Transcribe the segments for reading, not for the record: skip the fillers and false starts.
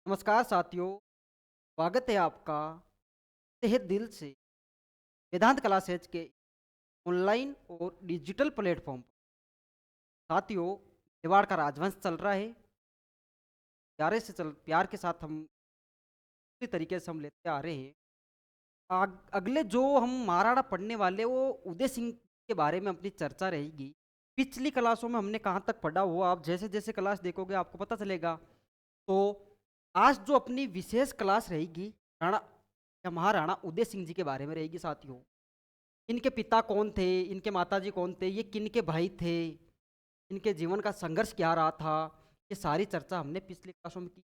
नमस्कार साथियों, स्वागत है आपका तहे दिल से वेदांत क्लासेज के ऑनलाइन और डिजिटल प्लेटफॉर्म पर। साथियों, मेवाड़ का राजवंश चल रहा है। प्यार के साथ हम उसी तरीके से हम लेते आ रहे हैं। अगले जो हम महाराणा पढ़ने वाले वो उदय सिंह के बारे में अपनी चर्चा रहेगी। पिछली क्लासों में हमने कहाँ तक पढ़ा हुआ, आप जैसे जैसे क्लास देखोगे आपको पता चलेगा। तो आज जो अपनी विशेष क्लास रहेगी राणा या महाराणा उदय सिंह जी के बारे में रहेगी साथियों। इनके पिता कौन थे, इनके माताजी कौन थे, ये किन के भाई थे, इनके जीवन का संघर्ष क्या रहा था, ये सारी चर्चा हमने पिछली क्लासों में की।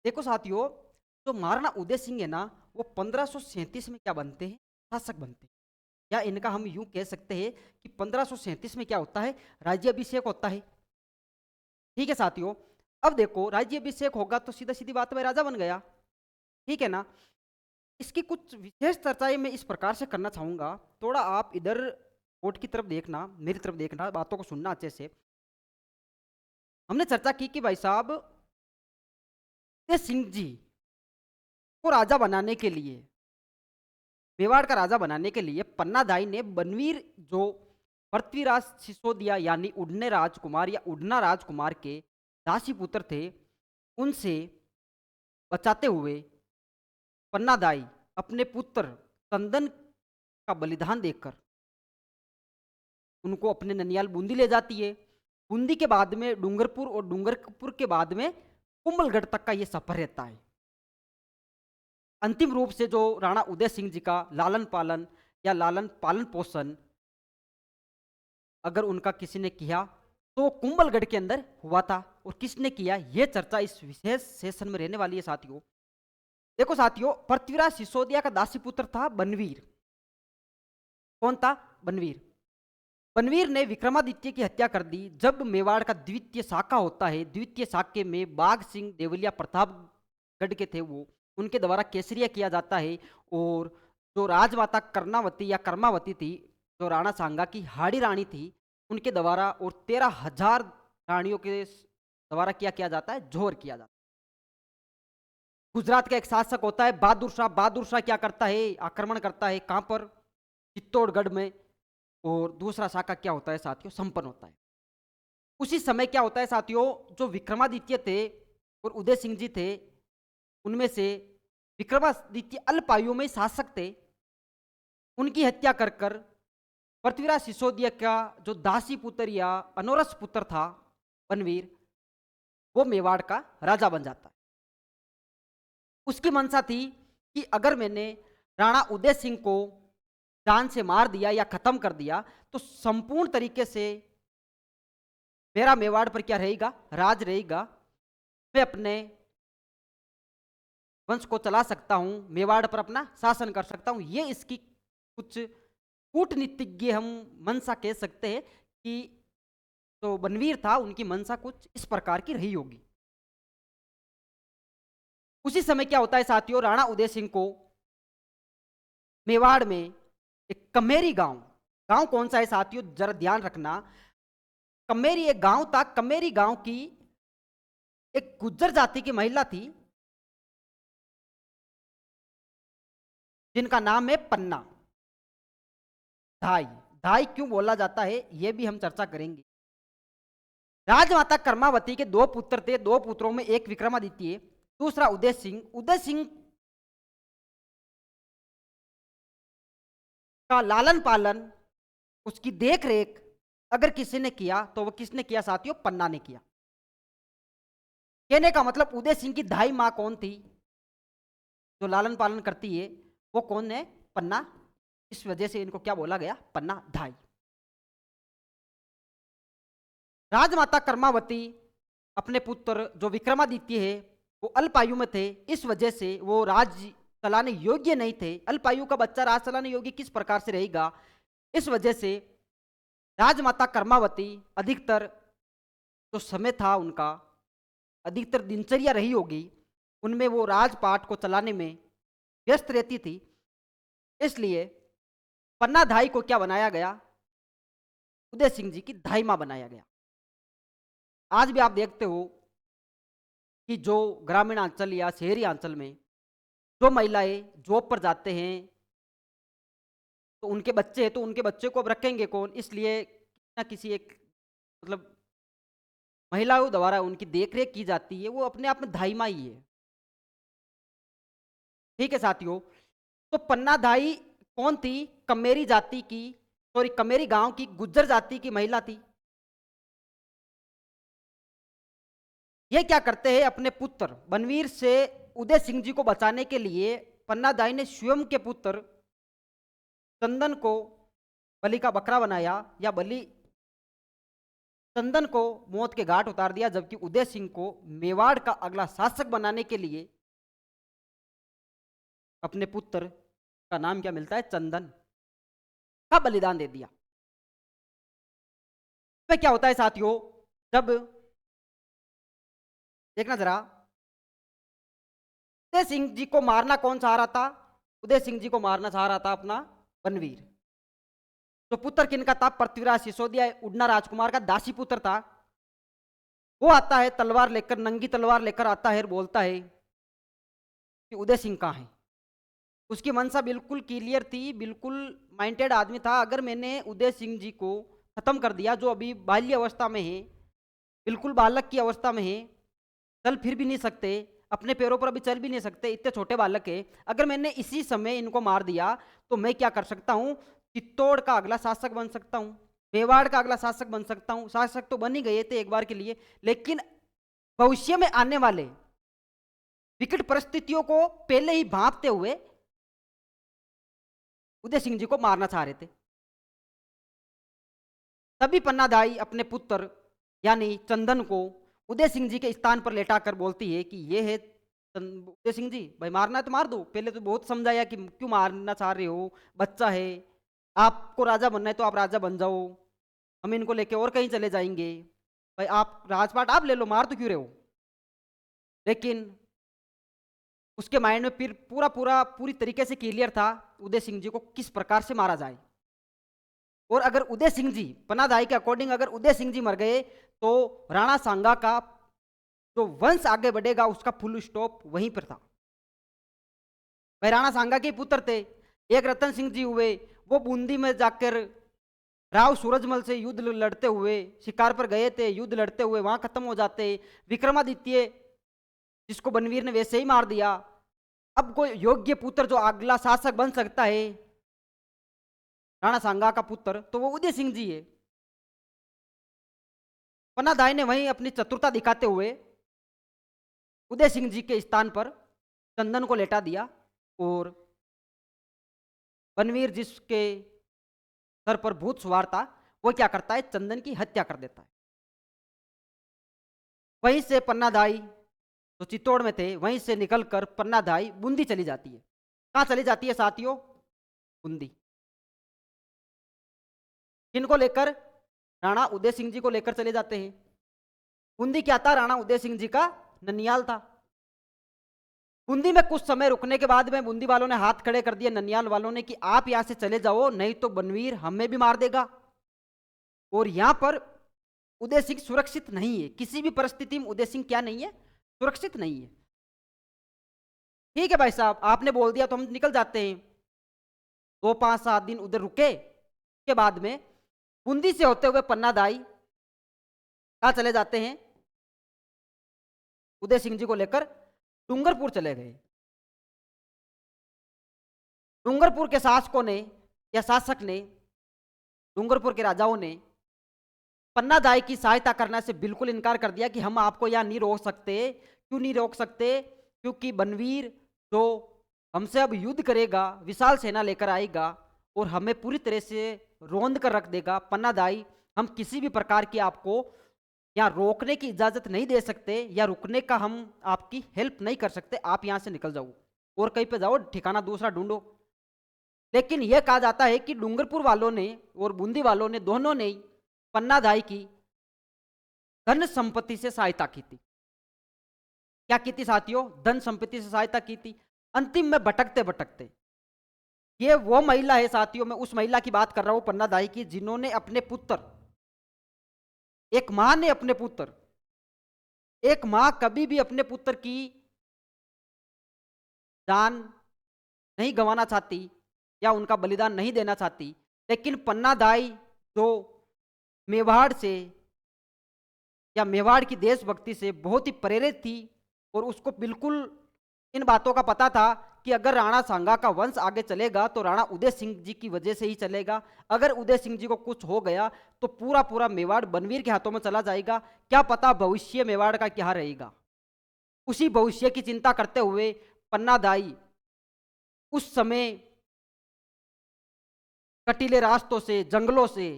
देखो साथियों, जो महाराणा उदय सिंह है ना, वो 1537 में क्या बनते हैं, शासक बनते हैं। या इनका हम यूं कह सकते हैं कि 1537 में क्या होता है, राज्याभिषेक होता है। ठीक है साथियों। अब देखो, राज्याभिषेक होगा तो सीधा सीधी बात में राजा बन गया। ठीक है ना। इसकी कुछ विशेष चर्चाएं मैं इस प्रकार से करना चाहूंगा। थोड़ा आप इधर कोर्ट की तरफ देखना, मेरी तरफ देखना, बातों को सुनना अच्छे से। हमने चर्चा की कि भाई साहब, उदय सिंह जी को राजा बनाने के लिए, मेवाड़ का राजा बनाने के लिए पन्नादाई ने बनवीर जो पृथ्वीराज सिसोदिया यानी उड़ने राजकुमार या उड़ना राजकुमार के दासी पुत्र थे, उनसे बचाते हुए पन्नादाई अपने पुत्र चंदन का बलिदान देकर उनको अपने ननियाल बूंदी ले जाती है। बूंदी के बाद में डूंगरपुर और डूंगरपुर के बाद में कुंभलगढ़ तक का ये सफर रहता है। अंतिम रूप से जो राणा उदय सिंह जी का लालन पालन या लालन पालन पोषण अगर उनका किसी ने किया तो कुंभलगढ़ के अंदर हुआ था, और किसने किया ये चर्चा इस विशेष सेशन में रहने वाली है साथियों। देखो साथियों, पृथ्वीराज सिसोदिया का दासी पुत्र था बनवीर। कौन था? बनवीर। बनवीर ने विक्रमादित्य की हत्या कर दी। जब मेवाड़ का द्वितीय शाखा होता है, द्वितीय शाखे में बाघ सिंह देवलिया प्रतापगढ़ के थे, वो उनके द्वारा केसरिया किया जाता है। और जो राजमाता कर्णावती या कर्मावती थी, जो राणा सांगा की हाड़ी रानी थी, उनके द्वारा और 13,000 रानियों के द्वारा क्या किया जाता है, जोहर किया जाता है। गुजरात का एक शासक होता है बहादुर शाह। बहादुर शाह क्या करता है, आक्रमण करता है। कहां पर? चित्तौड़गढ़ में। और दूसरा शाखा क्या होता है साथियों, संपन्न होता है। उसी समय क्या होता है साथियों, जो विक्रमादित्य थे और उदय सिंह जी थे, उनमें से विक्रमादित्य अल्पायु में शासक थे। उनकी हत्या कर कर पृथ्वीराज सिसोदिया का जो दासी पुत्र या अनोरस पुत्र था बनवीर, वो मेवाड़ का राजा बन जाता है। उसकी मंशा थी कि अगर मैंने राणा उदय सिंह को जान से मार दिया या खत्म कर दिया तो संपूर्ण तरीके से मेरा मेवाड़ पर क्या रहेगा, राज रहेगा। मैं अपने वंश को चला सकता हूं, मेवाड़ पर अपना शासन कर सकता हूं। ये इसकी कुछ कूटनीतिज्ञ हम मंशा कह सकते हैं कि तो बनवीर था, उनकी मंशा कुछ इस प्रकार की रही होगी। उसी समय क्या होता है साथियों, राणा उदय सिंह को मेवाड़ में एक कमेरी गांव, गांव कौन सा है साथियों, जरा ध्यान रखना। कमेरी एक गांव था। कमेरी गांव की एक गुज्जर जाति की महिला थी जिनका नाम है पन्ना। धाई। धाई क्यों बोला जाता है यह भी हम चर्चा करेंगे। राजमाता कर्मावती के दो पुत्र थे। दो पुत्रों में एक विक्रमादित्य, दूसरा उदय सिंह। उदय सिंह का लालन पालन, उसकी देख रेख अगर किसी ने किया तो वह किसने किया साथियों, पन्ना ने किया। कहने का मतलब उदय सिंह की धाई मां कौन थी, जो लालन पालन करती है, वो कौन है, पन्ना। इस वजह से इनको क्या बोला गया, पन्ना धाई। राजमाता कर्मावती अपने पुत्र जो विक्रमादित्य है वो अल्पायु में थे, इस वजह से वो राज चलाने योग्य नहीं थे। अल्पायु का बच्चा राज चलाने योग्य किस प्रकार से रहेगा, इस वजह से राजमाता कर्मावती अधिकतर जो समय था उनका, अधिकतर दिनचर्या रही होगी, उनमें वो राजपाट को चलाने में व्यस्त रहती थी। इसलिए पन्ना धाई को क्या बनाया गया, उदय सिंह जी की धाई मां बनाया गया। आज भी आप देखते हो कि जो ग्रामीण अंचल या शहरी अंचल में जो महिलाएं जॉब पर जाते हैं, तो उनके बच्चे हैं, तो उनके बच्चे को अब रखेंगे कौन? इसलिए किसी ना किसी एक मतलब महिलाओं द्वारा उनकी देखरेख की जाती है, वो अपने आप में धाई माई है। ठीक है साथियों, तो पन्ना धाई कौन थी? कमेरी जाति की, सॉरी कमेरी गांव की गुज्जर जाति की महिला थी। ये क्या करते हैं? अपने पुत्र बनवीर से उदय सिंह जी को बचाने के लिए पन्ना दाई ने स्वयं के पुत्र चंदन को बलि का बकरा बनाया, या बलि चंदन को मौत के घाट उतार दिया, जबकि उदय सिंह को मेवाड़ का अगला शासक बनाने के लिए अपने पुत्र का नाम क्या मिलता है? चंदन का बलिदान दे दिया। तो क्या होता है साथियों, जब देखना जरा, उदय सिंह जी को मारना कौन चाह रहा था? उदय सिंह जी को मारना चाह रहा था अपना बनवीर। तो पुत्र किनका था? पृथ्वीराज सिसोदिया, उड़ना राजकुमार का दासी पुत्र था। वो आता है तलवार लेकर, नंगी तलवार लेकर आता है और बोलता है कि उदय सिंह कहाँ है। उसकी मनसा बिल्कुल क्लियर थी, बिल्कुल माइंडेड आदमी था। अगर मैंने उदय सिंह जी को खत्म कर दिया, जो अभी बाल्य अवस्था में है, बिल्कुल बालक की अवस्था में है, चल फिर भी नहीं सकते, अपने पैरों पर अभी चल भी नहीं सकते, इतने छोटे बालक है, अगर मैंने इसी समय इनको मार दिया तो मैं क्या कर सकता हूं? चित्तौड़ का अगला शासक बन सकता हूं, मेवाड़ का अगला शासक बन सकता हूं। शासक तो बन ही गए थे एक बार के लिए, लेकिन भविष्य में आने वाले विकट परिस्थितियों को पहले ही भांपते हुए उदय सिंह जी को मारना चाह रहे थे। तभी पन्नादाई अपने पुत्र यानी चंदन को उदय सिंह जी के स्थान पर लेटाकर बोलती है कि ये है उदय सिंह जी, भाई मारना है तो मार दो। पहले तो बहुत समझाया कि क्यों मारना चाह रहे हो, बच्चा है, आपको राजा बनना है तो आप राजा बन जाओ, हम इनको लेके और कहीं चले जाएंगे, भाई आप राजपाट आप ले लो, मार तो क्यों रहे हो। लेकिन उसके माइंड में फिर पूरी तरीके से क्लियर था उदय सिंह जी को किस प्रकार से मारा जाए। और अगर उदय सिंह जी, पन्नादाई के अकॉर्डिंग अगर उदय सिंह जी मर गए तो राणा सांगा का जो वंश आगे बढ़ेगा उसका फुल स्टॉप वहीं पर था। भाई राणा सांगा के पुत्र थे, एक रतन सिंह जी हुए, वो बूंदी में जाकर राव सूरजमल से युद्ध लड़ते हुए, शिकार पर गए थे, युद्ध लड़ते हुए वहां खत्म हो जाते। विक्रमादित्य जिसको बनवीर ने वैसे ही मार दिया। अब कोई योग्य पुत्र जो अगला शासक बन सकता है राणा सांगा का पुत्र, तो वो उदय सिंह जी है। पन्नादाई ने वहीं अपनी चतुरता दिखाते हुए उदय सिंह जी के स्थान पर चंदन को लेटा दिया, और बनवीर जिसके सर पर भूत सवार था वो क्या करता है? चंदन की हत्या कर देता है। वहीं से पन्नादाई जो चित्तौड़ में थे वहीं से निकलकर पन्नादाई बूंदी चली जाती है। कहां चली जाती है साथियों? बूंदी। किनको लेकर? राणा उदय सिंह जी को लेकर चले जाते हैं। बूंदी क्या था? राणा उदय सिंह जी का ननियाल था। बूंदी में कुछ समय रुकने के बाद में बूंदी वालों ने हाथ खड़े कर दिए ननियाल वालों ने कि आप यहां से चले जाओ, नहीं तो बनवीर हमें भी मार देगा, और यहां पर उदय सिंह सुरक्षित नहीं है। किसी भी परिस्थिति में उदय सिंह क्या नहीं है? सुरक्षित नहीं है। ठीक है भाई साहब, आपने बोल दिया तो हम निकल जाते हैं। 2-5-7 दिन उधर रुके के बाद में बूंदी से होते हुए पन्नादाई कहा चले जाते हैं? उदय सिंह जी को लेकर डूंगरपुर चले गए। डूंगरपुर के शासकों ने या शासक ने, डूंगरपुर के राजाओं ने पन्नादाई की सहायता करने से बिल्कुल इनकार कर दिया कि हम आपको यहाँ नहीं रोक सकते। क्यों नहीं रोक सकते? क्योंकि बनवीर जो हमसे अब युद्ध करेगा, विशाल सेना लेकर आएगा और हमें पूरी तरह से रौंद कर रख देगा। पन्नादाई, हम किसी भी प्रकार की आपको यहाँ रोकने की इजाजत नहीं दे सकते, या रुकने का हम आपकी हेल्प नहीं कर सकते। आप यहाँ से निकल जाओ और कहीं पे जाओ, ठिकाना दूसरा ढूंढो। लेकिन यह कहा जाता है कि डूंगरपुर वालों ने और बूंदी वालों ने दोनों ने पन्नादाई की धन संपत्ति से सहायता की थी। क्या की थी साथियों? धन संपत्ति से सहायता की थी। अंतिम में भटकते भटकते ये वो महिला है साथियों, मैं उस महिला की बात कर रहा हूं पन्नादाई की, जिन्होंने अपने पुत्र, एक मां ने अपने पुत्र, एक माँ कभी भी अपने पुत्र की जान नहीं गंवाना चाहती या उनका बलिदान नहीं देना चाहती, लेकिन पन्ना दाई जो मेवाड़ से या मेवाड़ की देशभक्ति से बहुत ही प्रेरित थी और उसको बिल्कुल इन बातों का पता था कि अगर राणा सांगा का वंश आगे चलेगा तो राणा उदय सिंह जी की वजह से ही चलेगा। अगर उदय सिंह जी को कुछ हो गया तो पूरा पूरा मेवाड़ बनवीर के हाथों में चला जाएगा। क्या पता भविष्य मेवाड़ का क्या रहेगा। उसी भविष्य की चिंता करते हुए पन्ना दाई उस समय कटीले रास्तों से, जंगलों से,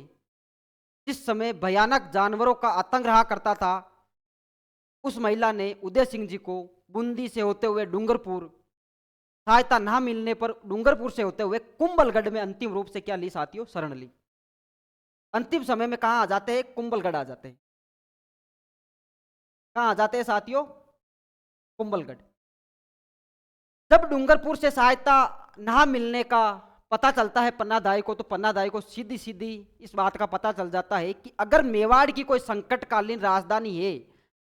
जिस समय भयानक जानवरों का आतंक रहा करता था, उस महिला ने उदय सिंह जी को बूंदी से होते हुए डूंगरपुर, सहायता ना मिलने पर डूंगरपुर से होते हुए कुंभलगढ़ में अंतिम रूप से क्या ली साथियों, शरण ली। अंतिम समय में कहां आ जाते हैं, कुंभलगढ़ आ जाते हैं। कहां आ जाते हैं साथियों, कुंभलगढ़। जब डूंगरपुर से सहायता ना मिलने का पता चलता है पन्ना दाई को, तो पन्ना दाई को सीधी सीधी इस बात का पता चल जाता है कि अगर मेवाड़ की कोई संकटकालीन राजधानी है,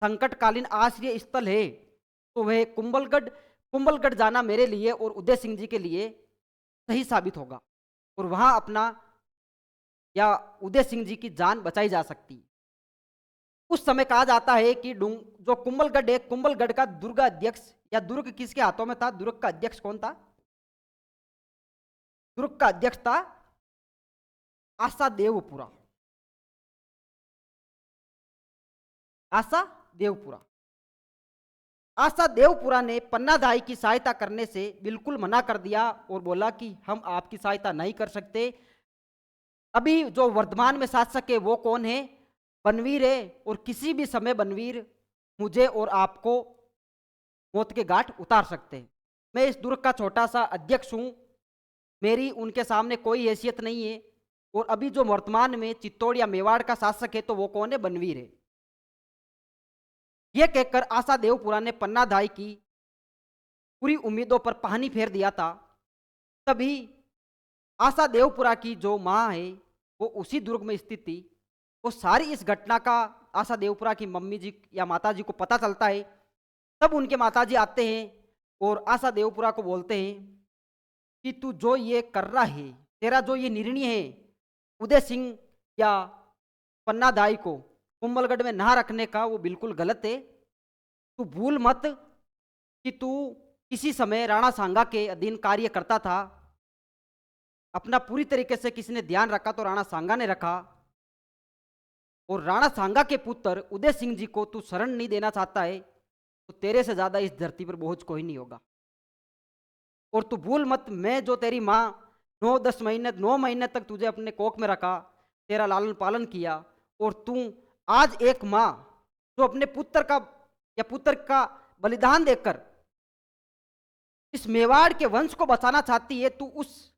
संकटकालीन आश्रय स्थल है, तो वह कुंभलगढ़। कुंभलगढ़ जाना मेरे लिए और उदय सिंह जी के लिए सही साबित होगा और वहां अपना या उदय सिंह जी की जान बचाई जा सकती है। उस समय कहा जाता है कि जो कुंभलगढ़ है, कुंभलगढ़ का दुर्ग अध्यक्ष या दुर्ग किसके हाथों में था, दुर्ग का अध्यक्ष कौन था, दुर्ग का अध्यक्ष था आशा देवपुरा। आशा देवपुरा। आशा देवपुरा ने पन्ना दाई की सहायता करने से बिल्कुल मना कर दिया और बोला कि हम आपकी सहायता नहीं कर सकते। अभी जो वर्तमान में शासक है वो कौन है, बनवीर है, और किसी भी समय बनवीर मुझे और आपको मौत के घाट उतार सकते हैं। मैं इस दुर्ग का छोटा सा अध्यक्ष हूं, मेरी उनके सामने कोई हैसियत नहीं है। और अभी जो वर्तमान में चित्तौड़ या मेवाड़ का शासक है तो वो कौन है, बनवीर है। यह कहकर आशा देवपुरा ने पन्ना दाई की पूरी उम्मीदों पर पानी फेर दिया था। तभी आशा देवपुरा की जो माँ है वो उसी दुर्ग में स्थित थी। वो सारी इस घटना का आशा देवपुरा की मम्मी जी या माता जी को पता चलता है। तब उनके माता जी आते हैं और आशा देवपुरा को बोलते हैं कि तू जो ये कर रहा है, तेरा जो ये निर्णय है उदय सिंह या पन्ना दाई को कुंभलगढ़ में ना रखने का, वो बिल्कुल गलत है। तू भूल मत कि तू किसी समय राणा सांगा के अधीन कार्य करता था। अपना पूरी तरीके से किसी ने ध्यान रखा तो राणा सांगा ने रखा, और राणा सांगा के पुत्र उदय सिंह जी को तू शरण नहीं देना चाहता है तो तेरे से ज्यादा इस धरती पर बोझ कोई नहीं होगा। और तू भूल मत, मैं जो तेरी माँ 9 महीने तक तुझे अपने कोख में रखा, तेरा लालन पालन किया, और तू आज एक माँ जो अपने पुत्र का या पुत्र का बलिदान देकर इस मेवाड़ के वंश को बचाना चाहती है, तू उस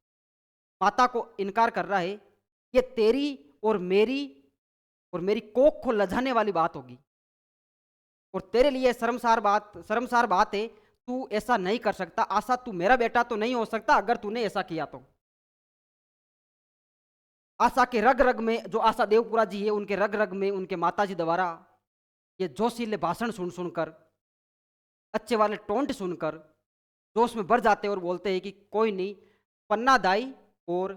माता को इनकार कर रहा है। ये तेरी और मेरी कोख को लजाने वाली बात होगी और तेरे लिए शर्मसार बात है। तू ऐसा नहीं कर सकता। आशा, तू मेरा बेटा तो नहीं हो सकता अगर तूने ऐसा किया तो। आशा के रग रग में, जो आशा देवपुरा जी है उनके रग रग में उनके माता जी द्वारा ये जोशीले भाषण सुनकर, अच्छे वाले टोंट सुनकर जोश में भर जाते और बोलते हैं कि कोई नहीं, पन्ना दाई और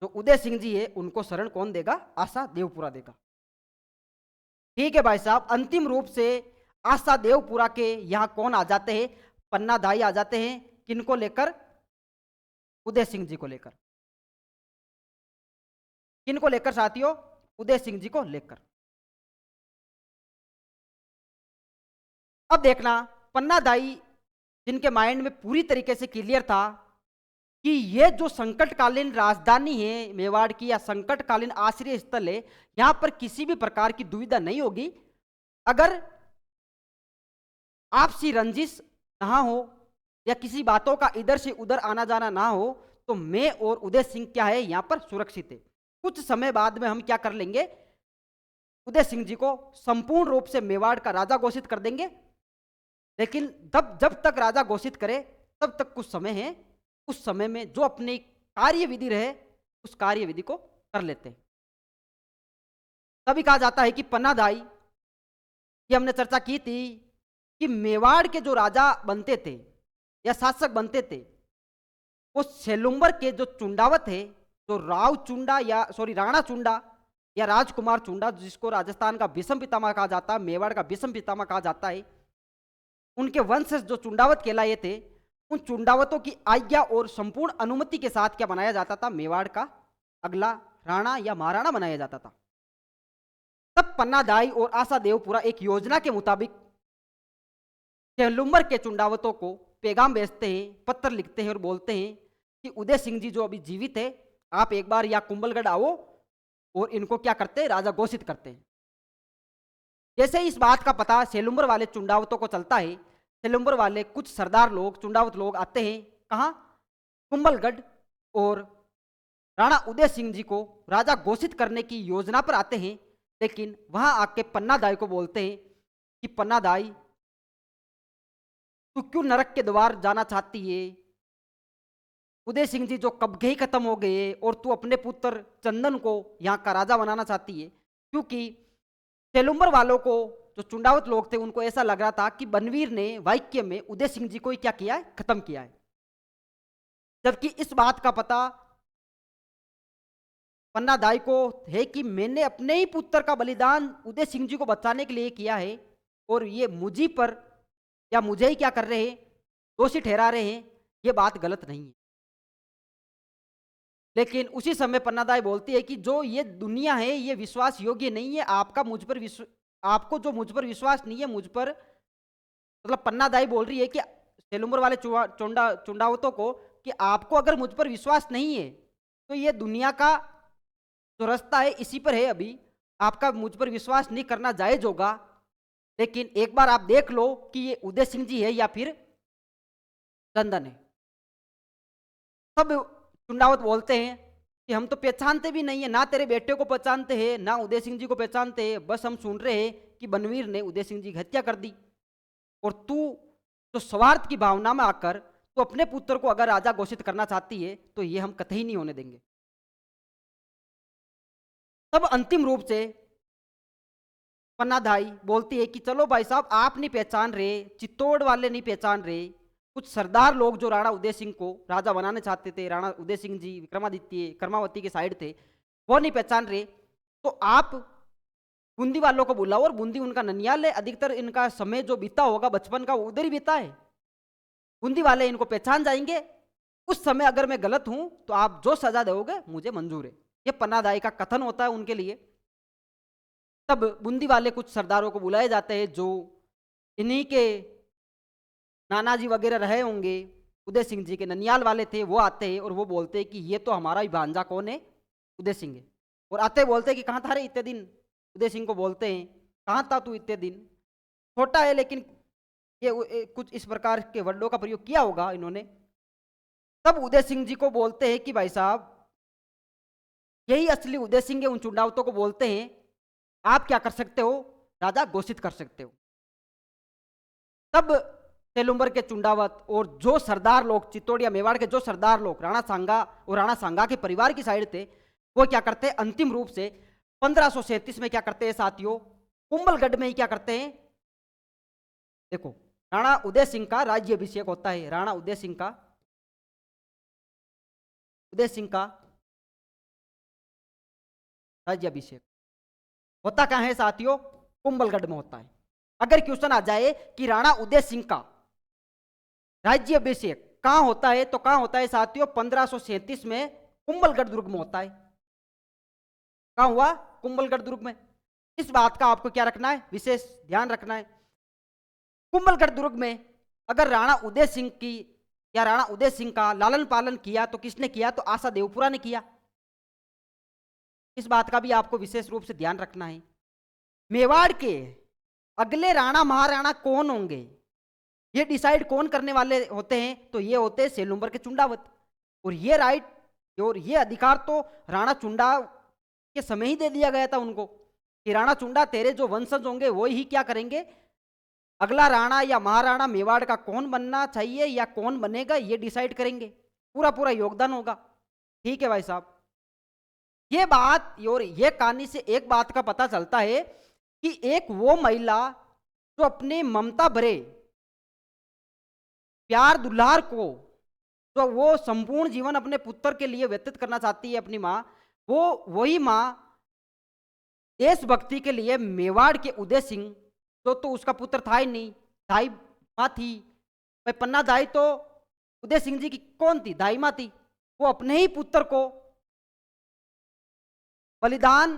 जो उदय सिंह जी है उनको शरण कौन देगा, आशा देवपुरा देगा। ठीक है भाई साहब, अंतिम रूप से आशा देवपुरा के यहां कौन आ जाते हैं, पन्ना दाई आ जाते हैं। किनको लेकर, उदय सिंह जी को लेकर। किनको लेकर साथियों, उदय सिंह जी को लेकर। अब देखना, पन्ना दाई जिनके माइंड में पूरी तरीके से क्लियर था कि ये जो संकटकालीन राजधानी है मेवाड़ की या संकटकालीन आश्रय स्थल है, यहां पर किसी भी प्रकार की दुविधा नहीं होगी। अगर आपसी रंजिश ना हो या किसी बातों का इधर से उधर आना जाना ना हो तो मैं और उदय सिंह क्या है यहां पर सुरक्षित है। कुछ समय बाद में हम क्या कर लेंगे, उदय सिंह जी को संपूर्ण रूप से मेवाड़ का राजा घोषित कर देंगे। लेकिन जब तक राजा घोषित करे तब तक कुछ समय है, उस समय में जो अपनी कार्य विधि रहे उस कार्य विधि को कर लेते हैं। तभी कहा जाता है कि पन्ना दाई ये हमने चर्चा की थी कि मेवाड़ के जो राजा बनते थे या शासक बनते थे, वो सेलुम्बर के जो चुंडावत थे, जो राव चुंडा या सॉरी राणा चुंडा या राजकुमार चुंडा, जिसको राजस्थान का विषम पितामह कहा जाता है, मेवाड़ का विषम पितामह कहा जाता है, उनके वंशज जो चुंडावत कहलाए थे, उन चुंडावतों की आज्ञा और संपूर्ण अनुमति के साथ क्या बनाया जाता था, मेवाड़ का अगला राणा या महाराणा बनाया जाता था। तब पन्नादाई और आशा देवपुरा एक योजना के मुताबिक सेलुम्बर के चुंडावतों को पैगाम भेजते हैं, पत्र लिखते हैं और बोलते हैं कि उदय सिंह जी जो अभी जीवित है, आप एक बार यहाँ कुंभलगढ़ आओ और इनको क्या करते हैं, राजा घोषित करते हैं। जैसे इस बात का पता सेलुम्बर वाले चुंडावतों को चलता है, सेलुम्बर वाले कुछ सरदार लोग, चुंडावत लोग आते हैं कहाँ, कुंभलगढ़, और राणा उदय सिंह जी को राजा घोषित करने की योजना पर आते हैं। लेकिन वहां आके पन्नादाई को बोलते हैं कि पन्नादाई, तू क्यों नरक के द्वार जाना चाहती है? उदय सिंह जी जो कब के ही खत्म हो गए और तू अपने पुत्र चंदन को यहाँ का राजा बनाना चाहती है। क्योंकि सेलुम्बर वालों को, जो चुंडावत लोग थे, उनको ऐसा लग रहा था कि बनवीर ने वाक्य में उदय सिंह जी को ही क्या किया है, खत्म किया है। जबकि इस बात का पता पन्नादाई को है कि मैंने अपने ही पुत्र का बलिदान उदय सिंह जी को बचाने के लिए किया है, और ये मुझी पर या मुझे ही क्या कर रहे हैं, दोषी ठहरा रहे हैं। ये बात गलत नहीं है। लेकिन उसी समय पन्नादाई बोलती है कि जो ये दुनिया है ये विश्वास योग्य नहीं है, आपका मुझ पर आपको जो मुझ पर विश्वास नहीं है, मुझ पर, मतलब पन्नादाई बोल रही है कि सेलुम्बर वाले चुंडावतों को कि आपको अगर मुझ पर विश्वास नहीं है तो ये दुनिया का जो रास्ता है इसी पर है, अभी आपका मुझ पर विश्वास नहीं करना जायज होगा। लेकिन एक बार आप देख लो कि ये उदय सिंह जी है या फिर चंदन है। सब चुंडावत बोलते हैं कि हम तो पहचानते भी नहीं है, ना तेरे बेटे को पहचानते हैं, ना उदय सिंह जी को पहचानते हैं, बस हम सुन रहे हैं कि बनवीर ने उदय सिंह जी की हत्या कर दी, और तू तो स्वार्थ की भावना में आकर तो अपने पुत्र को अगर राजा घोषित करना चाहती है तो ये हम कतई नहीं होने देंगे। तब अंतिम रूप से पन्नादाई बोलती है कि चलो भाई साहब, आप नहीं पहचान रहे, चित्तौड़ वाले नहीं पहचान रहे, कुछ सरदार लोग जो राणा उदय सिंह को राजा बनाने चाहते थे, राणा उदय सिंह जी विक्रमादित्य कर्मावती के साइड थे, वो नहीं पहचान रहे, तो आप बूंदी वालों को बुलाओ, और बूंदी उनका ननियाल है, अधिकतर इनका समय जो बीता होगा बचपन का वो उधर ही बीता है, बूंदी वाले इनको पहचान जाएंगे। उस समय अगर मैं गलत हूं तो आप जो सजा दोगे मुझे मंजूर है। ये पन्नादाई का कथन होता है उनके लिए। तब बूंदी वाले कुछ सरदारों को बुलाए जाते हैं जो इन्हीं के नाना जी वगैरह रहे होंगे, उदय सिंह जी के ननियाल वाले थे, वो आते हैं और वो बोलते हैं कि ये तो हमारा ही भांजा कौन है, उदय सिंह है। और आते बोलते हैं कि कहाँ था रे इतने दिन। उदय सिंह को बोलते हैं कहाँ था तू इतने दिन, छोटा है लेकिन ये कुछ इस प्रकार के वर्डों का प्रयोग किया होगा इन्होंने। तब उदय सिंह जी को बोलते हैं कि भाई साहब यही असली उदय सिंह है। उन चुंडावतों को बोलते हैं आप क्या कर सकते हो, राजा घोषित कर सकते हो। तब सेलुम्बर के चुंडावत और जो सरदार लोग, चित्तौड़ या मेवाड़ के जो सरदार लोग राणा सांगा और राणा सांगा के परिवार की साइड थे, वो क्या करते हैं, अंतिम रूप से 1537 में क्या करते हैं साथियों, कुंभलगढ़ में ही क्या करते हैं, देखो राणा उदय सिंह का राज्याभिषेक होता है। राणा उदय सिंह का राज्याभिषेक होता कहाँ है साथियों, कुंभलगढ़ में होता है। अगर क्वेश्चन आ जाए कि राणा उदय सिंह का राज्याभिषेक कहाँ होता है, तो कहाँ होता है साथियों, 1537 में कुंभलगढ़ दुर्ग में होता है। कहाँ हुआ, कुंभलगढ़ दुर्ग में। इस बात का आपको क्या रखना है, विशेष ध्यान रखना है। कुंभलगढ़ दुर्ग में अगर राणा उदय सिंह की या राणा उदय सिंह का लालन पालन किया तो किसने किया, तो आशा देवपुरा ने किया। इस बात का भी आपको विशेष रूप से ध्यान रखना है। मेवाड़ के अगले राणा महाराणा कौन होंगे, ये डिसाइड कौन करने वाले होते हैं, तो ये होते हैं सेलुम्बर के चुंडावत। और ये राइट और ये अधिकार तो राणा चुंडा के समय ही दे दिया गया था उनको कि राणा चुंडा तेरे जो वंशज होंगे वो ही क्या करेंगे, अगला राणा या महाराणा मेवाड़ का कौन बनना चाहिए या कौन बनेगा ये डिसाइड करेंगे, पूरा पूरा योगदान होगा। ठीक है भाई साहब, ये बात और ये कहानी से एक बात का पता चलता है कि एक वो महिला जो अपने ममता भरे प्यार दुलार को, जो वो संपूर्ण जीवन अपने पुत्र के लिए व्यतीत करना चाहती है अपनी माँ, वो वही माँ देशभक्ति के लिए मेवाड़ के उदय सिंह, जो तो उसका पुत्र था ही नहीं, दाई माँ थी भाई, पन्ना दाई तो उदय सिंह जी की कौन थी, दाई माँ थी, वो अपने ही पुत्र को बलिदान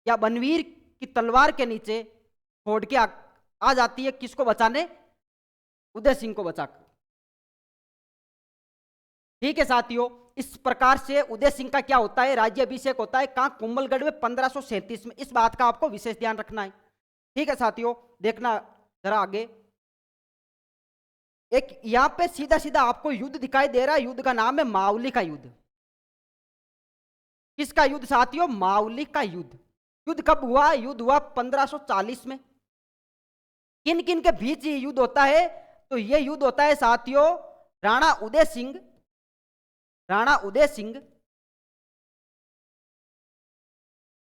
या बनवीर की तलवार के नीचे छोड़ के आ जाती है, किसको बचाने, उदय सिंह को बचाकर। ठीक है साथियों, इस प्रकार से उदय सिंह का क्या होता है, राज्याभिषेक होता है कहां, कोमलगढ़ में 1537 में। इस बात का आपको विशेष ध्यान रखना है। ठीक है साथियों, देखना जरा आगे, एक यहां पे सीधा सीधा आपको युद्ध दिखाई दे रहा है, युद्ध का नाम है मावली का युद्ध। किसका युद्ध साथियों, मावली का युद्ध। युद्ध कब हुआ, युद्ध हुआ 1540 में। किन किन के बीच ये युद्ध होता है, तो ये युद्ध होता है साथियों राणा उदय सिंह, राणा उदय सिंह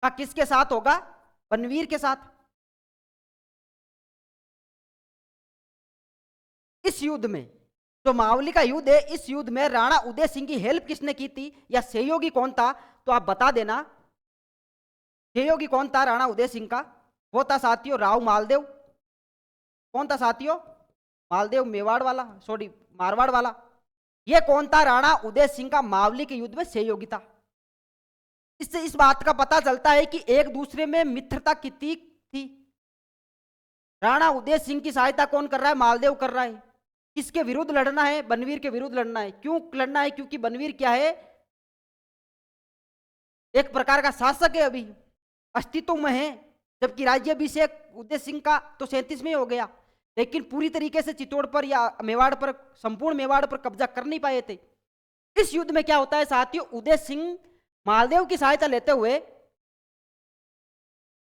का किसके साथ होगा, बनवीर के साथ। इस युद्ध में, जो मावली का युद्ध है, इस युद्ध में राणा उदय सिंह की हेल्प किसने की थी, या सहयोगी कौन था, तो आप बता देना। सहयोगी कौन था राणा उदय सिंह का, वो था साथियों राव मालदेव। कौन था साथियों, मालदेव मेवाड़ वाला, सॉरी मारवाड़ वाला। ये कौन था, राणा उदय सिंह का मावली के युद्ध में सहयोगी था। इससे इस बात का पता चलता है कि एक दूसरे में मित्रता कितनी थी। राणा उदय सिंह की सहायता कौन कर रहा है, मालदेव कर रहा है। किसके विरुद्ध लड़ना है, बनवीर के विरुद्ध लड़ना है। क्यों लड़ना है, क्योंकि बनवीर क्या है, एक प्रकार का शासक है, अभी अस्तित्व में है, जबकि राज्याभिषेक उदय सिंह का तो 37 में हो गया, लेकिन पूरी तरीके से चित्तौड़ पर या मेवाड़ पर, संपूर्ण मेवाड़ पर कब्जा कर नहीं पाए थे। इस युद्ध में क्या होता है साथियों, उदय सिंह मालदेव की सहायता लेते हुए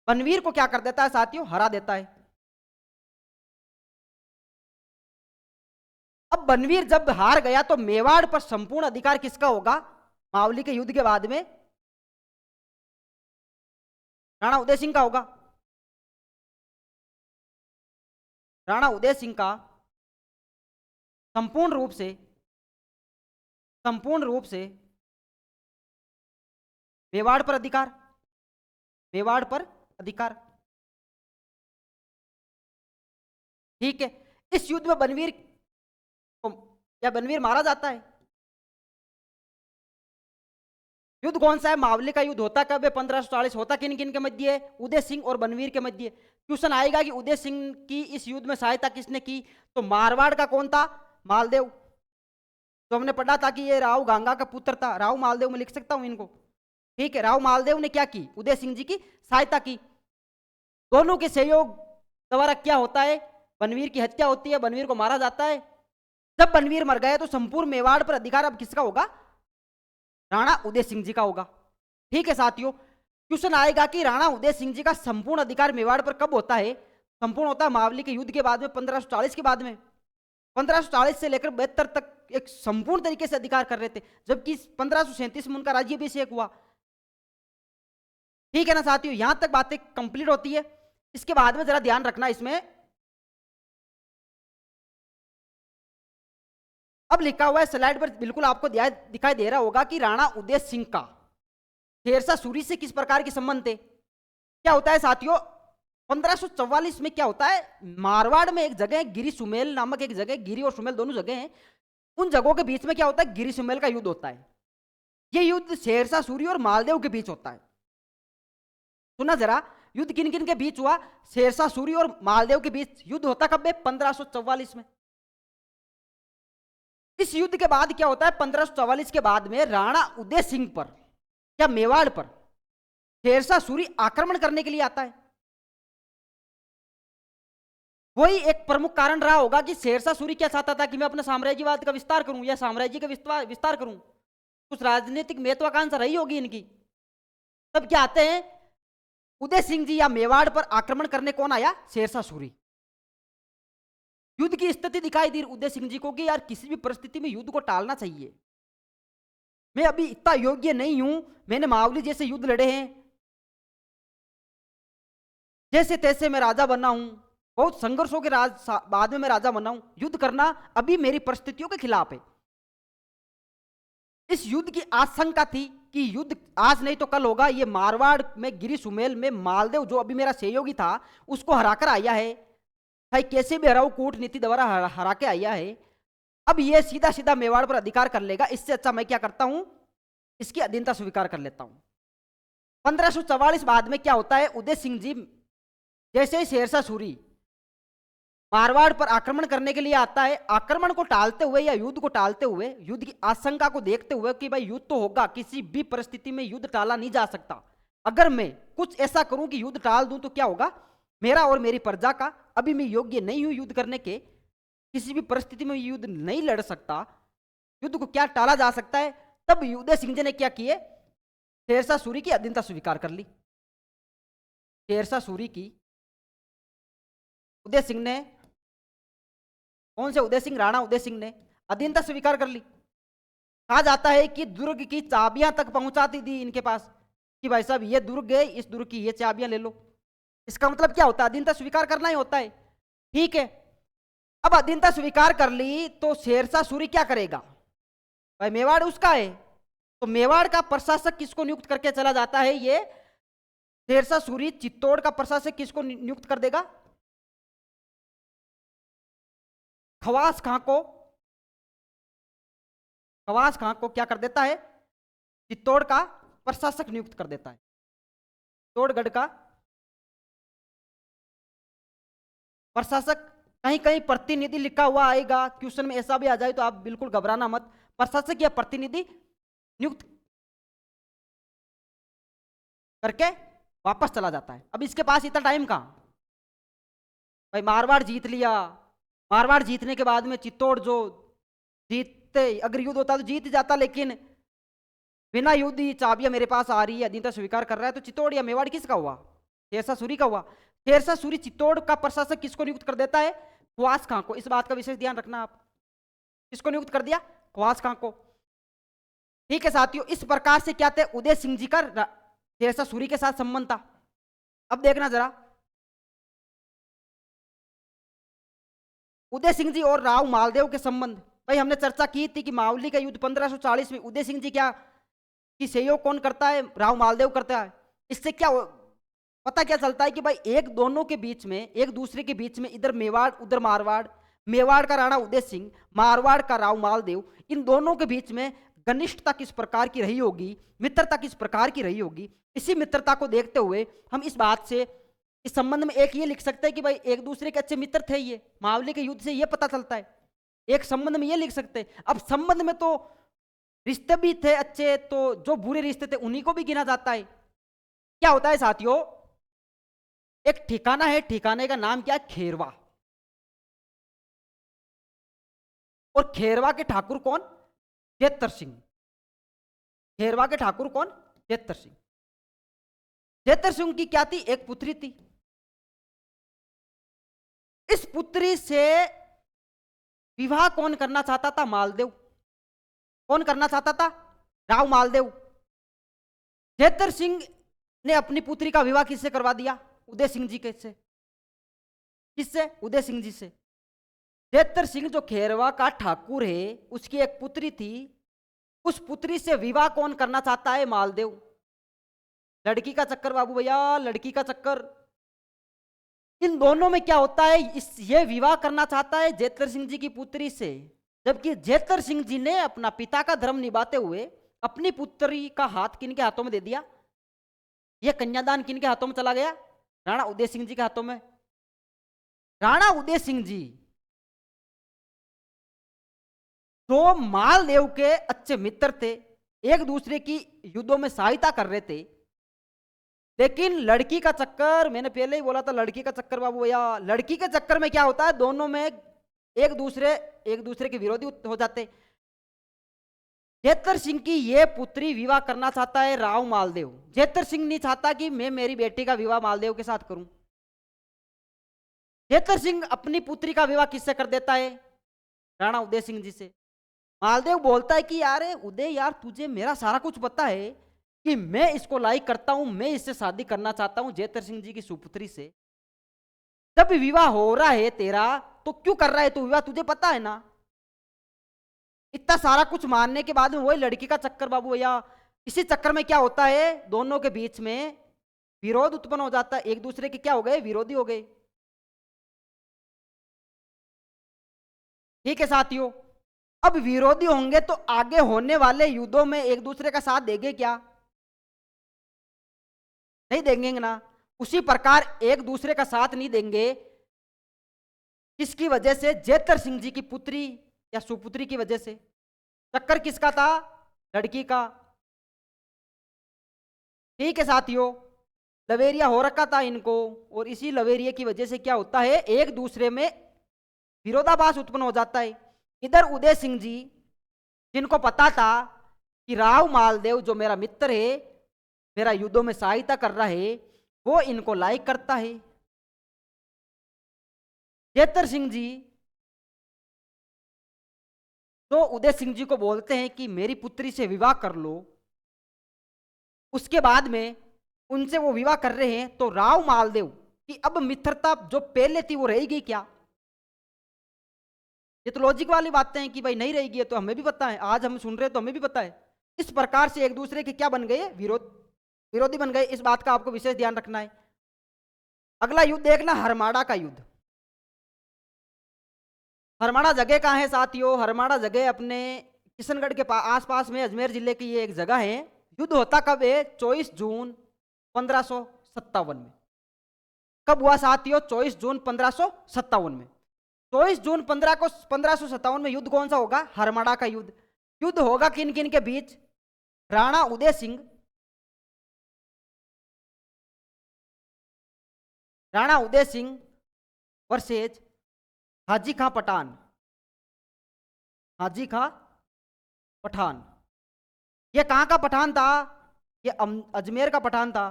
बनवीर को क्या कर देता है साथियों, हरा देता है। अब बनवीर जब हार गया तो मेवाड़ पर संपूर्ण अधिकार किसका होगा, मावली के युद्ध के बाद में राणा उदय सिंह का होगा। राणा उदय सिंह का संपूर्ण रूप से मेवाड़ पर अधिकार, मेवाड़ पर अधिकार। ठीक है, इस युद्ध में बनवीर या बनवीर मारा जाता है। युद्ध कौन सा है, मावली का युद्ध होता कब है, 1540। होता किन किन के मध्य है, उदय सिंह और बनवीर के मध्य। क्वेश्चन आएगा कि उदय सिंह की इस युद्ध में सहायता किसने की, तो मारवाड़ का कौन था, मालदेव। तो हमने पढ़ा था कि ये राव गांगा का पुत्र था, राव मालदेव में लिख सकता हूं इनको। ठीक है, राव मालदेव ने क्या की, उदय सिंह जी की सहायता की। दोनों के सहयोग द्वारा क्या होता है, बनवीर की हत्या होती है, बनवीर को मारा जाता है। जब बनवीर मर गए तो संपूर्ण मेवाड़ पर अधिकार अब किसका होगा, राणा उदय सिंह जी का होगा। ठीक है साथियों, क्वेश्चन आएगा कि राणा उदय सिंह जी का संपूर्ण अधिकार मेवाड़ पर कब होता है, संपूर्ण होता है मावली के युद्ध के बाद में, 1540 के बाद में। 1540 से लेकर 72 तक एक संपूर्ण तरीके से अधिकार कर रहे थे, जबकि 1537 में उनका राज्याभिषेक हुआ। ठीक है ना साथियों, यहां तक बातें कंप्लीट होती है। इसके बाद में जरा ध्यान रखना, इसमें अब लिखा हुआ है स्लाइड पर, बिल्कुल आपको दिखाई दे रहा होगा कि राणा उदय सिंह का शेरशाह सूरी से किस प्रकार के संबंध थे। क्या होता है साथियों, 1544 में क्या होता है, मारवाड़ में एक जगह गिरी सुमेल नामक एक जगह, गिरी और सुमेल दोनों जगह हैं, उन जगहों के बीच में क्या होता है, गिरी सुमेल का युद्ध होता है। ये युद्ध शेरशाह सूरी और मालदेव के बीच होता है। सुना जरा, युद्ध किन किन के बीच हुआ, शेरशाह सूरी और मालदेव के बीच युद्ध होता कब है, 1544 में। इस युद्ध के बाद क्या होता है, 1544 के बाद में राणा उदय सिंह पर या मेवाड़ पर शेरशाह सूरी आक्रमण करने के लिए आता है। वही एक प्रमुख कारण रहा होगा कि शेरशाह सूरी क्या चाहता था कि मैं अपने साम्राज्यवाद का विस्तार करूं या साम्राज्य का विस्तार करूं, कुछ राजनीतिक महत्वाकांक्षा रही होगी इनकी। तब क्या आते हैं, उदय सिंह जी या मेवाड़ पर आक्रमण करने कौन आया, शेरशाह सूरी। युद्ध की स्थिति दिखाई दी उदय सिंह जी को कि यार किसी भी परिस्थिति में युद्ध को टालना चाहिए, मैं अभी इतना योग्य नहीं हूं, मैंने मावली जैसे युद्ध लड़े हैं, जैसे तैसे मैं राजा बना हूं, बहुत संघर्षों के बाद में मैं राजा बना हूं। युद्ध करना अभी मेरी परिस्थितियों के खिलाफ है। इस युद्ध की आशंका थी कि युद्ध आज नहीं तो कल होगा। ये मारवाड़ में गिरी सुमेल में मालदेव जो अभी मेरा सहयोगी था उसको हराकर आया है, भाई कैसे भी हराऊ कूटनीति द्वारा हरा के आया है। अब ये सीधा सीधा मेवाड़ पर अधिकार कर लेगा। इससे अच्छा मैं क्या करता हूं, इसकी अधीनता स्वीकार कर लेता हूं। 1544 बाद में क्या होता है, उदय सिंह जी जैसे ही शेरशाह सूरी मारवाड़ पर आक्रमण करने के लिए आता है, आक्रमण को टालते हुए या युद्ध को टालते हुए, युद्ध की आशंका को देखते हुए कि भाई युद्ध तो होगा, किसी भी परिस्थिति में युद्ध टाला नहीं जा सकता। अगर मैं कुछ ऐसा करूं कि युद्ध टाल दूं तो क्या होगा, मेरा और मेरी प्रजा का, अभी मैं योग्य नहीं हूं युद्ध करने के, किसी भी परिस्थिति में युद्ध नहीं लड़ सकता, युद्ध को क्या टाला जा सकता है। तब उदय सिंह जी ने क्या किए, शेरशाह सूरी की अधीनता स्वीकार कर ली। शेरशाह सूरी की उदय सिंह ने, कौन से उदय सिंह, राणा उदय सिंह ने अधीनता स्वीकार कर ली। कहा जाता है कि दुर्ग की चाबियां तक पहुंचाती थी इनके पास कि भाई साहब ये दुर्ग है, इस दुर्ग की ये चाबियां ले लो। इसका मतलब क्या होता है, अधीनता स्वीकार करना ही होता है। ठीक है, अब अधीनता स्वीकार कर ली तो शेरशाह सूरी क्या करेगा, भाई मेवाड़ उसका है, तो मेवाड़ का प्रशासक किसको नियुक्त करके चला जाता है, ये शेरशाह सूरी चित्तौड़ का प्रशासक किसको नियुक्त कर देगा, खवास खां को। खवास खां को क्या कर देता है, चित्तौड़ का प्रशासक नियुक्त कर देता है। चित्तौड़गढ़ का प्रशासक, कहीं कहीं प्रतिनिधि लिखा हुआ आएगा, क्वेश्चन में ऐसा भी आ जाए तो आप बिल्कुल घबराना मत, प्रशासक या प्रतिनिधि नियुक्त करके वापस चला जाता है। अब इसके पास इतना टाइम कहां, भाई मारवाड़ जीत लिया, मारवाड़ जीतने के बाद में चित्तौड़ जो जीतते, अगर युद्ध होता तो जीत जाता, लेकिन बिना युद्ध ही चाबियां मेरे पास आ रही है, अधीनता स्वीकार कर रहा है, तो चित्तौड़ या मेवाड़ किसका हुआ, शेरशाह सूरी का हुआ। शेरशाह सूरी चित्तौड़ का प्रशासक किसको नियुक्त कर देता है, खवास खां को। इस बात का विशेष ध्यान रखना आप, किसको नियुक्त कर दिया, खवास खां को। ठीक है साथियों, इस प्रकार से क्या थे, उदय सिंह जी का शेरशाह सूरी के साथ संबंध था। अब देखना जरा, उदय सिंह जी और राव मालदेव के संबंध। भाई हमने चर्चा की थी कि मावली का युद्ध 1540 में उदय सिंह जी क्या की सहयोग कौन करता है, राव मालदेव करता है। इससे क्या पता क्या चलता है कि भाई एक दोनों के बीच में, एक दूसरे के बीच में, इधर मेवाड़ उधर मारवाड़, मेवाड़ का राणा उदय सिंह, मारवाड़ का राव मालदेव, इन दोनों के बीच में घनिष्ठता किस प्रकार की रही होगी, मित्रता किस प्रकार की रही होगी। इसी मित्रता को देखते हुए हम इस बात से, इस संबंध में एक ये लिख सकते हैं कि भाई एक दूसरे के अच्छे मित्र थे। ये मावली के युद्ध से ये पता चलता है, एक संबंध में ये लिख सकते हैं। अब संबंध में तो रिश्ते भी थे अच्छे, तो जो बुरे रिश्ते थे उन्हीं को भी गिना जाता है। क्या होता है साथियों, एक ठिकाना है, ठिकाने का नाम क्या है, खेरवा, और खेरवा के ठाकुर कौन, जेतर सिंह। खेरवा के ठाकुर कौन, जेतर सिंह। जेतर सिंह की क्या थी, एक पुत्री थी। इस पुत्री से विवाह कौन करना चाहता था, मालदेव। कौन करना चाहता था, राव मालदेव। जेतर सिंह ने अपनी पुत्री का विवाह किससे करवा दिया, उदय सिंह जी के से। किससे, उदय सिंह जी से। जेतर सिंह जो खेरवा का ठाकुर है, उसकी एक पुत्री थी, उस पुत्री से विवाह कौन करना चाहता है, मालदेव। लड़की का चक्कर बाबू भैया, लड़की का चक्कर। इन दोनों में क्या होता है, ये विवाह करना चाहता है जेतर सिंह जी की पुत्री से, जबकि जेतर सिंह जी ने अपना पिता का धर्म निभाते हुए अपनी पुत्री का हाथ किनके हाथों में दे दिया, यह कन्यादान किनके हाथों में चला गया, राणा उदय सिंह जी के हाथों में। राणा उदय सिंह जी तो मालदेव के अच्छे मित्र थे, एक दूसरे की युद्धों में सहायता कर रहे थे, लेकिन लड़की का चक्कर, मैंने पहले ही बोला था लड़की का चक्कर बाबू भैया, लड़की के चक्कर में क्या होता है, दोनों में एक दूसरे के विरोधी हो जाते। जेतर सिंह की ये पुत्री विवाह करना चाहता है राव मालदेव। जेतर सिंह नहीं चाहता कि मैं मेरी बेटी का विवाह मालदेव के साथ करूं। जेतर सिंह अपनी पुत्री का विवाह किससे कर देता है, राणा उदय सिंह जी से। मालदेव बोलता है कि यार उदय, यार तुझे मेरा सारा कुछ पता है कि मैं इसको लाइक करता हूं, मैं इससे शादी करना चाहता हूं, जेतर सिंह जी की सुपुत्री से। जब विवाह हो रहा है तेरा तो क्यों कर रहा है तू विवाह, तुझे पता है ना। इतना सारा कुछ मानने के बाद में वही लड़की का चक्कर बाबू भैया। इसी चक्कर में क्या होता है, दोनों के बीच में विरोध उत्पन्न हो जाता है, एक दूसरे के क्या हो गए, विरोधी हो गए। ठीक है साथियों, अब विरोधी होंगे तो आगे होने वाले युद्धों में एक दूसरे का साथ देंगे क्या, नहीं देंगे ना। उसी प्रकार एक दूसरे का साथ नहीं देंगे, किसकी वजह से, जेतर सिंह जी की पुत्री या सुपुत्री की वजह से। चक्कर किसका था, लड़की का। ठीक है साथियों, लवेरिया हो रखा था इनको, और इसी लवेरिया की वजह से क्या होता है, एक दूसरे में विरोधाभास उत्पन्न हो जाता है। इधर उदय सिंह जी, जिनको पता था कि राव मालदेव जो मेरा मित्र है, मेरा युद्धों में सहायता कर रहा है, वो इनको लाइक करता है। जेतर सिंह जी तो उदय सिंह जी को बोलते हैं कि मेरी पुत्री से विवाह कर लो। उसके बाद में उनसे वो विवाह कर रहे हैं तो राव मालदेव की अब मित्रता जो पहले थी वो रहेगी क्या। ये तो लॉजिक वाली बातें हैं कि भाई नहीं रहेगी, है तो हमें भी पता है, आज हम सुन रहे हैं तो हमें भी पता है। इस प्रकार से एक दूसरे के क्या बन गए, विरोधी बन गए। इस बात का आपको विशेष ध्यान रखना है। अगला युद्ध देखना, हरमाड़ा का युद्ध। हरमाड़ा जगह कहाँ है साथियों, हरमाड़ा जगह अपने किशनगढ़ के आसपास में, अजमेर जिले की ये एक जगह है। युद्ध होता कब है, 24 जून 1557 में। कब हुआ साथियों, 24 जून 1557 में। 24 जून 1557 में युद्ध कौन सा होगा, हरमाड़ा का युद्ध। युद्ध होगा किन किन के बीच, राणा उदय सिंह, राणा उदय सिंह वर्सेज हाजी खां पठान, हाजी खां पठान। ये कहां का पठान था, ये अजमेर का पठान था।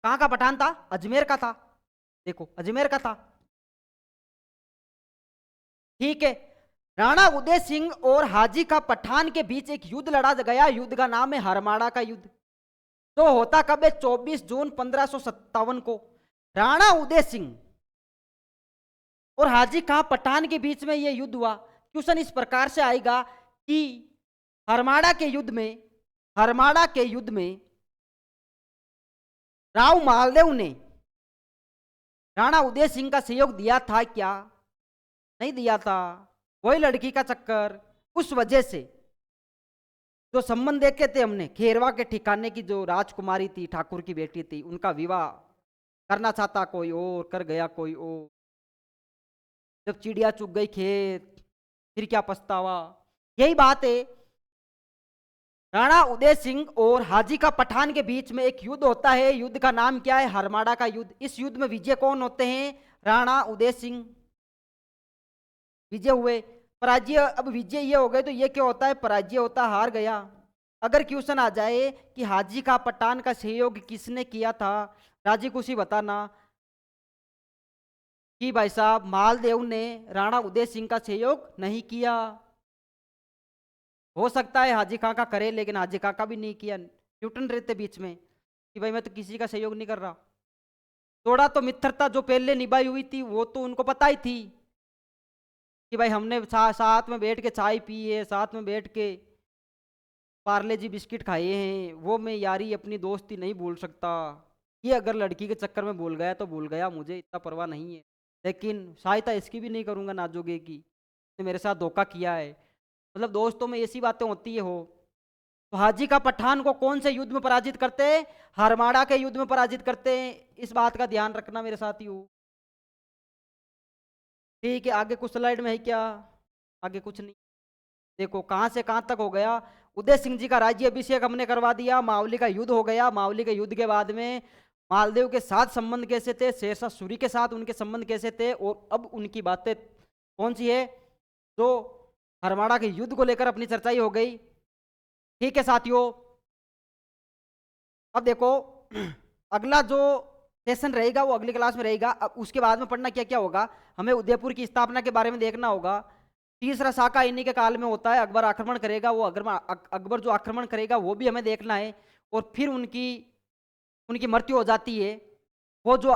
कहां का पठान था, अजमेर का था। देखो अजमेर का था। ठीक है, राणा उदय सिंह और हाजी का पठान के बीच एक युद्ध लड़ा गया। युद्ध का नाम है हरमाड़ा का युद्ध। तो होता कब है, 24 जून 1557 को। राणा उदय सिंह और हाजी खां पठान के बीच में यह युद्ध हुआ। क्वेश्चन इस प्रकार से आएगा कि हरमाड़ा के युद्ध में, हरमाड़ा के युद्ध में राव मालदेव ने राणा उदय सिंह का सहयोग दिया था क्या, नहीं दिया था। वही लड़की का चक्कर, उस वजह से जो संबंध देखे थे हमने, खेरवा के ठिकाने की जो राजकुमारी थी, ठाकुर की बेटी थी, उनका विवाह करना चाहता कोई और, कर गया कोई और। जब चिड़िया चुग गई खेत, फिर क्या पछतावा। यही बात है, राणा उदय सिंह और हाजी का पठान के बीच में एक युद्ध होता है। युद्ध का नाम क्या है, हरमाड़ा का युद्ध। इस युद्ध में विजय कौन होते हैं, राणा उदय सिंह विजय हुए। पराजय, अब विजय ये हो गए तो ये क्या होता है, पराजय होता, हार गया। अगर क्वेश्चन आ जाए कि हाजी का पठान का सहयोग किसने किया था, राजी खुशी बताना कि भाई साहब मालदेव ने राणा उदय सिंह का सहयोग नहीं किया। हो सकता है हाजी खां का करे, लेकिन हाजी खां का भी नहीं किया। न्यूटन रहते बीच में कि भाई मैं तो किसी का सहयोग नहीं कर रहा। थोड़ा तो मित्रता जो पहले निभाई हुई थी वो तो उनको पता ही थी कि भाई हमने साथ में बैठ के चाय पी है, साथ में बैठ के पार्ले जी बिस्किट खाए हैं, वो मैं यारी अपनी दोस्ती नहीं भूल सकता। ये अगर लड़की के चक्कर में भूल गया तो भूल गया, मुझे इतना परवाह नहीं है। लेकिन सहायता इसकी भी नहीं करूंगा नाजोगे की, ने मेरे साथ धोखा किया है। मतलब दोस्तों में ऐसी बातें होती है हो। तो हाजी का पठान को कौन से युद्ध में पराजित करते हैं, हरमाड़ा के युद्ध में पराजित करते हैं। इस बात का ध्यान रखना मेरे साथियों। ठीक है, आगे कुछ स्लाइड में है क्या, आगे कुछ नहीं। देखो कहां से कहां तक हो गया। उदय सिंह जी का राज्य अभिषेक हमने करवा दिया, मावली का युद्ध हो गया। मावली के युद्ध के बाद में मालदेव के साथ संबंध कैसे थे, शेरशाह सूरी के साथ उनके संबंध कैसे थे, और अब उनकी बातें कौन सी है, जो हरमाड़ा के युद्ध को लेकर अपनी चर्चा ही हो गई। ठीक है साथियों, अब देखो अगला जो सेशन रहेगा वो अगली क्लास में रहेगा। अब उसके बाद में पढ़ना क्या क्या होगा, हमें उदयपुर की स्थापना के बारे में देखना होगा। तीसरा शाखा इन्हीं के काल में होता है, अकबर आक्रमण करेगा, वो अकबर जो आक्रमण करेगा वो भी हमें देखना है। और फिर उनकी मृत्यु हो जाती है। वो जो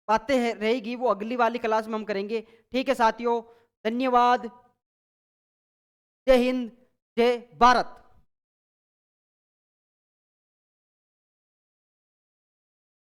बातें रहेगी वो अगली वाली क्लास में हम करेंगे। ठीक है साथियों, धन्यवाद। जय हिंद, जय भारत।